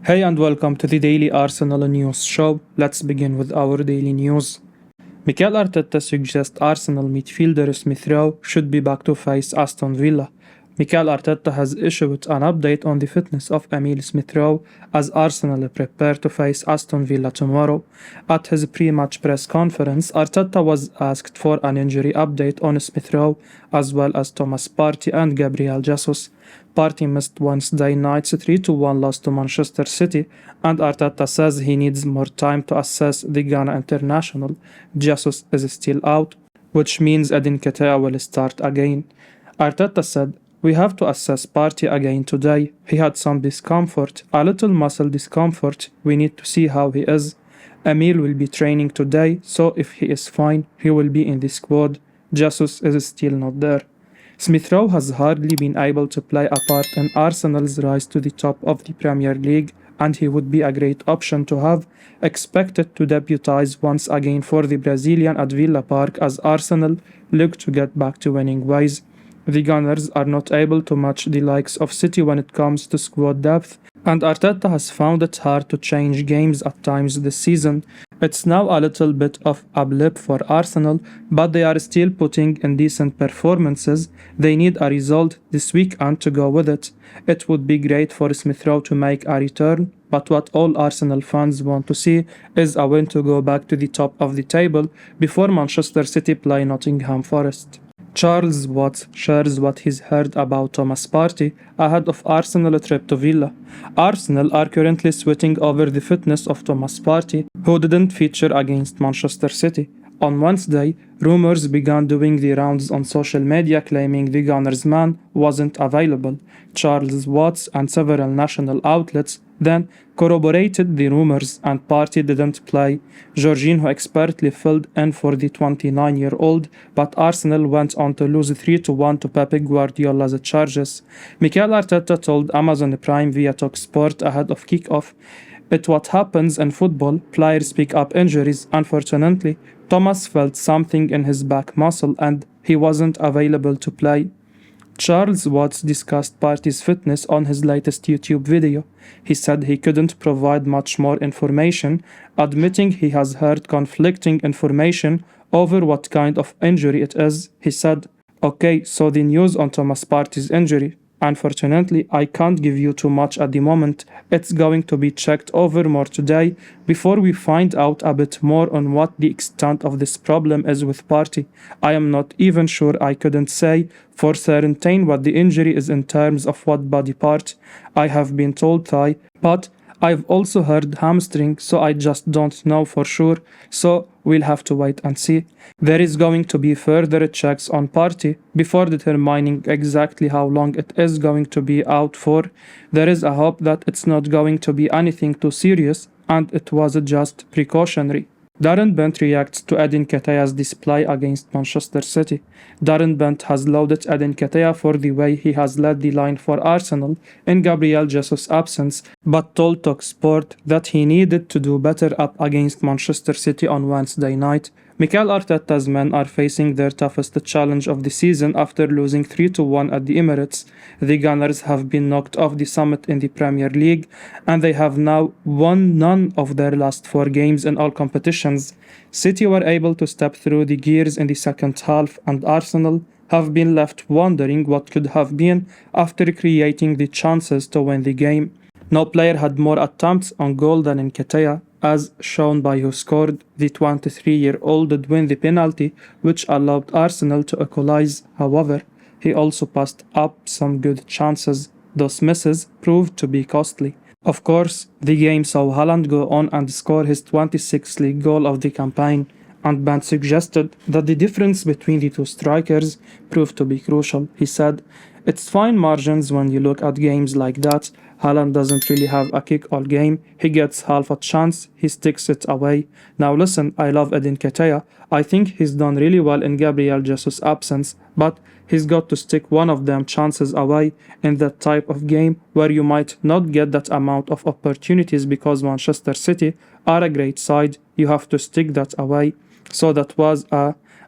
Hey and welcome to the Daily Arsenal News Show. Let's begin with our daily news. Mikel Arteta suggests Arsenal midfielder Smith Rowe should be back to face Aston Villa. Mikel Arteta has issued an update on the fitness of Emil Smith Rowe as Arsenal prepare to face Aston Villa tomorrow. At his pre-match press conference, Arteta was asked for an injury update on Smith Rowe as well as Thomas Partey and Gabriel Jesus. Partey missed Wednesday night's 3-1 loss to Manchester City, and Arteta says he needs more time to assess the Ghana international. Jesus is still out, which means Eddie Nketiah will start again. Arteta said, "We have to assess Partey again today. He had some discomfort, a little muscle discomfort. We need to see how he is. Emil will be training today, so if he is fine, he will be in the squad. Jesus is still not there." Smith Rowe has hardly been able to play a part in Arsenal's rise to the top of the Premier League, and he would be a great option to have, expected to debutise once again for the Brazilian at Villa Park as Arsenal look to get back to winning ways. The Gunners are not able to match the likes of City when it comes to squad depth, and Arteta has found it hard to change games at times this season. It's now a little bit of a blip for Arsenal, but they are still putting in decent performances. They need a result this weekend to go with it. It would be great for Smith Rowe to make a return, but what all Arsenal fans want to see is a win to go back to the top of the table before Manchester City play Nottingham Forest. Charles Watts shares what he's heard about Thomas Partey ahead of Arsenal trip to Villa. Arsenal are currently sweating over the fitness of Thomas Partey, who didn't feature against Manchester City. On Wednesday, rumours began doing the rounds on social media claiming the Gunners man wasn't available. Charles Watts and several national outlets then corroborated the rumours and Partey didn't play. Jorginho expertly filled in for the 29-year-old, but Arsenal went on to lose 3-1 to Pep Guardiola's charges. Mikel Arteta told Amazon Prime via TalkSport ahead of kick-off, "It's what happens in football. Players pick up injuries. Unfortunately, Thomas felt something in his back muscle and he wasn't available to play." Charles Watts discussed Partey's fitness on his latest YouTube video. He said he couldn't provide much more information, admitting he has heard conflicting information over what kind of injury it is. He said, "Okay, so the news on Thomas Partey's injury. Unfortunately, I can't give you too much at the moment. It's going to be checked over more today before we find out a bit more on what the extent of this problem is with Partey. I am not even sure. I couldn't say for certain what the injury is in terms of what body part. I have been told thigh, but I've also heard hamstring, so I just don't know for sure, so we'll have to wait and see." There is going to be further checks on Partey before determining exactly how long it is going to be out for. There is a hope that it's not going to be anything too serious and it was just precautionary. Darren Bent reacts to Eddie Nketiah's display against Manchester City. Darren Bent has lauded Eddie Nketiah for the way he has led the line for Arsenal in Gabriel Jesus' absence, but told TalkSport that he needed to do better up against Manchester City on Wednesday night. Mikel Arteta's men are facing their toughest challenge of the season after losing 3-1 at the Emirates. The Gunners have been knocked off the summit in the Premier League, and they have now won none of their last 4 games in all competitions. City were able to step through the gears in the second half, and Arsenal have been left wondering what could have been after creating the chances to win the game. No player had more attempts on goal than Nketiah, as shown by who scored. The 23-year-old did win the penalty, which allowed Arsenal to equalize. However, he also passed up some good chances. Those misses proved to be costly. Of course, the game saw Haaland go on and score his 26th league goal of the campaign, and Bent suggested that the difference between the two strikers proved to be crucial. He said, "It's fine margins when you look at games like that. Haaland doesn't really have a kick all game. He gets half a chance, he sticks it away. Now listen, I love Eddie Nketiah. I think he's done really well in Gabriel Jesus' absence, but he's got to stick one of them chances away in that type of game where you might not get that amount of opportunities because Manchester City are a great side. You have to stick that away." So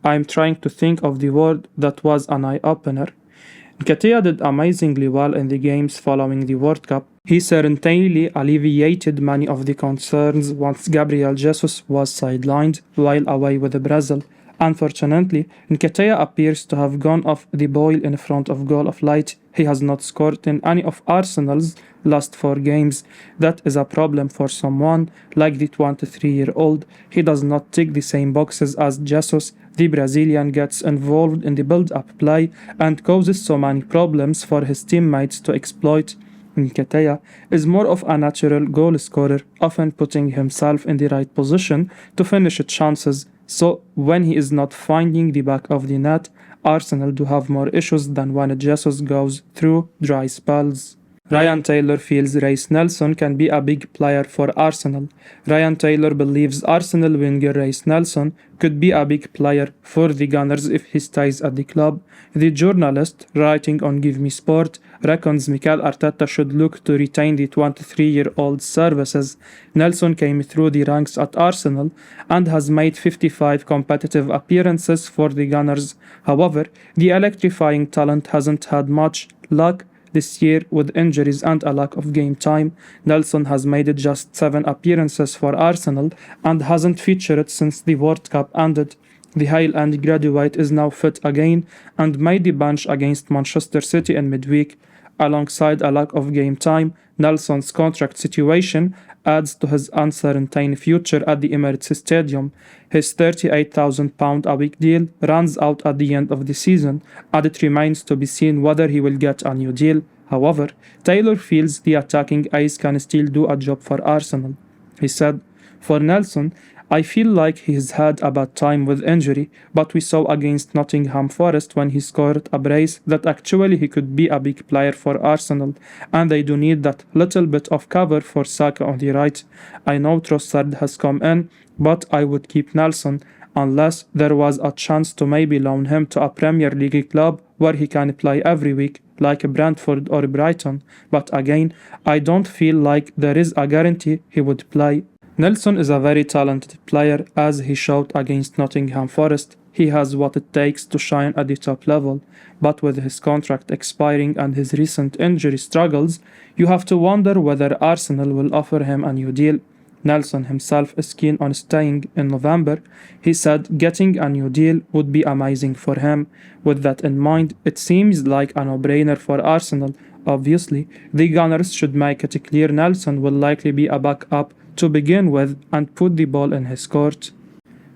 I'm trying to think of the word that was an eye-opener. Nketiah did amazingly well in the games following the World Cup. He certainly alleviated many of the concerns once Gabriel Jesus was sidelined while away with Brazil. Unfortunately, Nketiah appears to have gone off the boil in front of goal of late. He has not scored in any of Arsenal's last 4 games. That is a problem for someone like the 23-year-old. He does not tick the same boxes as Jesus. The Brazilian gets involved in the build-up play and causes so many problems for his teammates to exploit. Nketiah is more of a natural goal scorer, often putting himself in the right position to finish chances. So when he is not finding the back of the net, Arsenal do have more issues than when Jesus goes through dry spells. Ryan Taylor feels Reiss Nelson can be a big player for Arsenal. Ryan Taylor believes Arsenal winger Reiss Nelson could be a big player for the Gunners if he stays at the club. The journalist, writing on Give Me Sport, reckons Mikel Arteta should look to retain the 23-year-old's services. Nelson came through the ranks at Arsenal and has made 55 competitive appearances for the Gunners. However, the electrifying talent hasn't had much luck this year with injuries and a lack of game time. Nelson has made just 7 appearances for Arsenal and hasn't featured since the World Cup ended. The Highland graduate is now fit again and made the bench against Manchester City in midweek. Alongside a lack of game time, Nelson's contract situation adds to his uncertain future at the Emirates Stadium. His £38,000 a week deal runs out at the end of the season, and it remains to be seen whether he will get a new deal. However, Taylor feels the attacking ace can still do a job for Arsenal. He said, "For Nelson, I feel like he's had a bad time with injury, but we saw against Nottingham Forest when he scored a brace that actually he could be a big player for Arsenal, and they do need that little bit of cover for Saka on the right. I know Trossard has come in, but I would keep Nelson unless there was a chance to maybe loan him to a Premier League club where he can play every week, like Brentford or Brighton. But again, I don't feel like there is a guarantee he would play." Nelson is a very talented player, as he showed against Nottingham Forest. He has what it takes to shine at the top level, but with his contract expiring and his recent injury struggles, you have to wonder whether Arsenal will offer him a new deal. Nelson himself is keen on staying in November. He said getting a new deal would be amazing for him. With that in mind, it seems like a no-brainer for Arsenal. Obviously, the Gunners should make it clear Nelson will likely be a backup to begin with and put the ball in his court.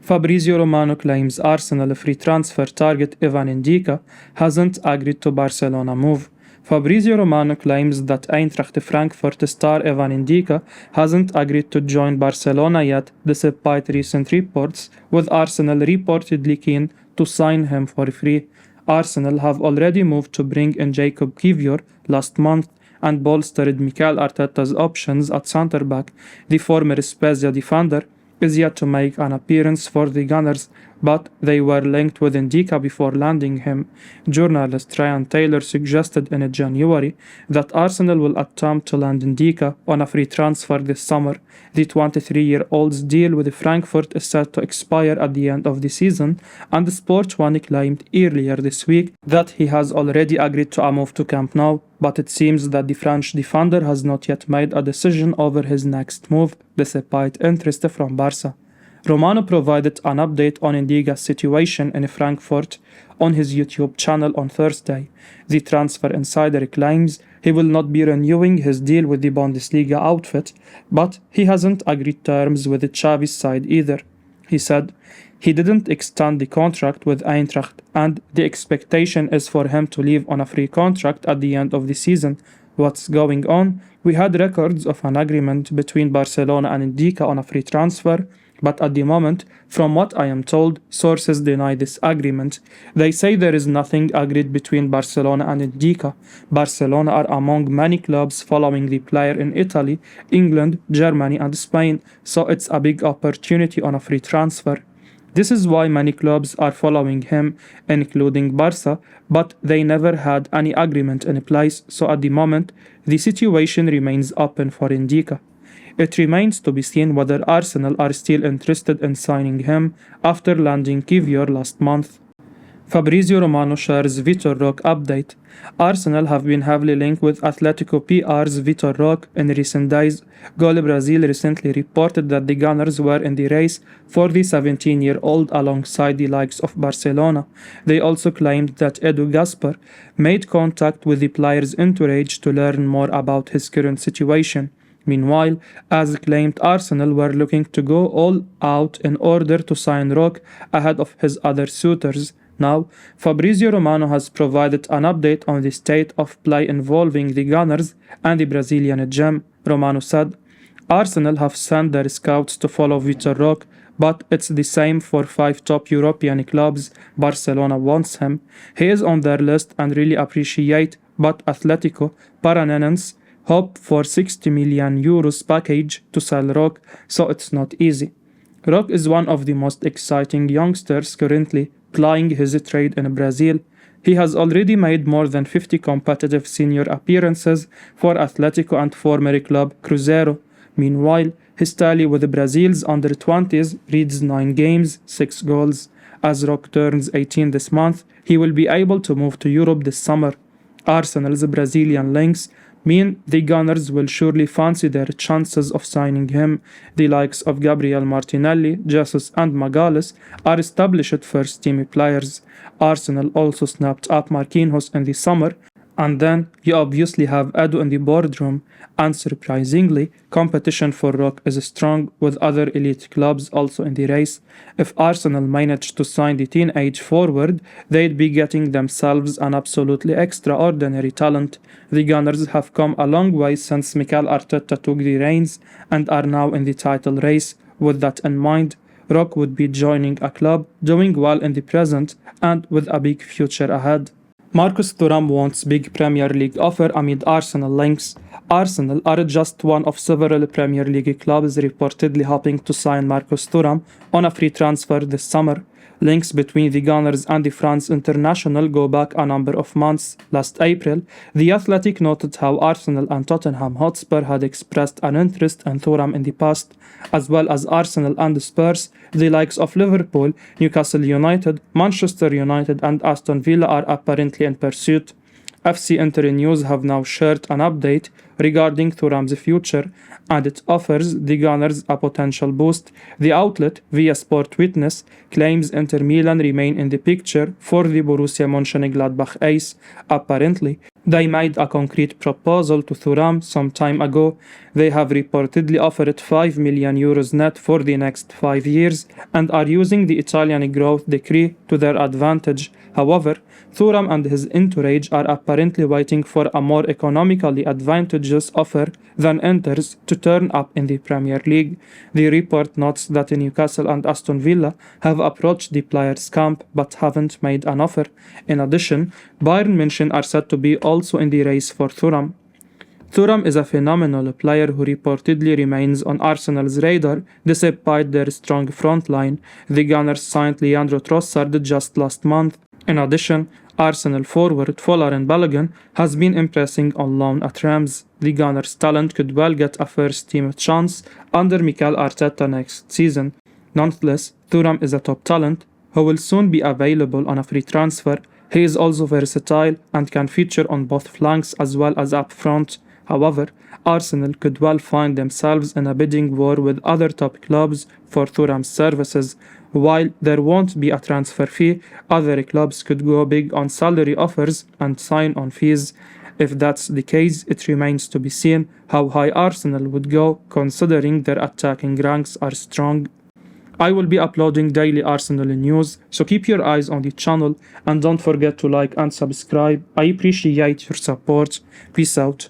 Fabrizio Romano claims Arsenal free transfer target Evan Bdicka hasn't agreed to Barcelona move. Fabrizio Romano claims that Eintracht Frankfurt star Evan Bdicka hasn't agreed to join Barcelona yet, despite recent reports, with Arsenal reportedly keen to sign him for free. Arsenal have already moved to bring in Jacob Kivior last month and bolstered Mikel Arteta's options at centre-back. The former Spezia defender is yet to make an appearance for the Gunners, but they were linked with Bdicka before landing him. Journalist Ryan Taylor suggested in January that Arsenal will attempt to land Bdicka on a free transfer this summer. The 23-year-old's deal with Frankfurt is set to expire at the end of the season, and Sport 1 claimed earlier this week that he has already agreed to a move to Camp Nou, but it seems that the French defender has not yet made a decision over his next move, despite interest from Barca. Romano provided an update on Bdicka's situation in Frankfurt on his YouTube channel on Thursday. The transfer insider claims he will not be renewing his deal with the Bundesliga outfit, but he hasn't agreed terms with Xavi's side either. He said he didn't extend the contract with Eintracht, and the expectation is for him to leave on a free contract at the end of the season. What's going on? We had records of an agreement between Barcelona and Bdicka on a free transfer, but at the moment, from what I am told, sources deny this agreement. They say there is nothing agreed between Barcelona and Bdicka. Barcelona are among many clubs following the player in Italy, England, Germany and Spain, so it's a big opportunity on a free transfer. This is why many clubs are following him, including Barca, but they never had any agreement in place, so at the moment, the situation remains open for Bdicka. It remains to be seen whether Arsenal are still interested in signing him after landing Kivior last month. Fabrizio Romano shares Vitor Roque update. Arsenal have been heavily linked with Atletico PR's Vitor Roque in recent days. Goal Brazil recently reported that the Gunners were in the race for the 17-year-old alongside the likes of Barcelona. They also claimed that Edu Gaspar made contact with the player's entourage to learn more about his current situation. Meanwhile, as claimed, Arsenal were looking to go all out in order to sign Roque ahead of his other suitors. Now, Fabrizio Romano has provided an update on the state of play involving the Gunners and the Brazilian gem. Romano said, Arsenal have sent their scouts to follow Vitor Roque, but it's the same for 5 top European clubs. Barcelona wants him. He is on their list and really appreciate, but Atletico Paranaense hope for €60 million package to sell Roque, so it's not easy. Roque is one of the most exciting youngsters currently plying his trade in Brazil. He has already made more than 50 competitive senior appearances for Atletico and former club Cruzeiro. Meanwhile, his tally with Brazil's under-20s reads 9 games, 6 goals. As Roque turns 18 this month, he will be able to move to Europe this summer. Arsenal's Brazilian links mean the Gunners will surely fancy their chances of signing him. The likes of Gabriel Martinelli, Jesus and Magalhaes are established first-team players. Arsenal also snapped up Marquinhos in the summer, and then you obviously have Edu in the boardroom. Unsurprisingly, competition for Roque is strong, with other elite clubs also in the race. If Arsenal managed to sign the teenage forward, they'd be getting themselves an absolutely extraordinary talent. The Gunners have come a long way since Mikel Arteta took the reins and are now in the title race. With that in mind, Roque would be joining a club doing well in the present and with a big future ahead. Marcus Thuram wants big Premier League offer amid Arsenal links. Arsenal are just one of several Premier League clubs reportedly hoping to sign Marcus Thuram on a free transfer this summer. Links between the Gunners and the France international go back a number of months. Last April, The Athletic noted how Arsenal and Tottenham Hotspur had expressed an interest in Thuram in the past, as well as Arsenal and Spurs. The likes of Liverpool, Newcastle United, Manchester United and Aston Villa are apparently in pursuit. FC Inter News have now shared an update regarding Thuram's future, and it offers the Gunners a potential boost. The outlet, via Sport Witness, claims Inter Milan remain in the picture for the Borussia Mönchengladbach ace. Apparently, they made a concrete proposal to Thuram some time ago. They have reportedly offered €5 million net for the next 5 years and are using the Italian growth decree to their advantage. However, Thuram and his entourage are apparently waiting for a more economically advantageous offer than Inter's to turn up in the Premier League. The report notes that Newcastle and Aston Villa have approached the player's camp but haven't made an offer. In addition, Bayern München are said to be also in the race for Thuram. Thuram is a phenomenal player who reportedly remains on Arsenal's radar despite their strong front line. The Gunners signed Leandro Trossard just last month. In addition, Arsenal forward Folarin Balogun has been impressing on loan at Rams. The Gunners' talent could well get a first-team chance under Mikel Arteta next season. Nonetheless, Thuram is a top talent who will soon be available on a free transfer. He is also versatile and can feature on both flanks as well as up front. However, Arsenal could well find themselves in a bidding war with other top clubs for Thuram's services. While there won't be a transfer fee, other clubs could go big on salary offers and sign on fees. If that's the case, it remains to be seen how high Arsenal would go, considering their attacking ranks are strong. I will be uploading daily Arsenal news, so keep your eyes on the channel and don't forget to like and subscribe. I appreciate your support. Peace out.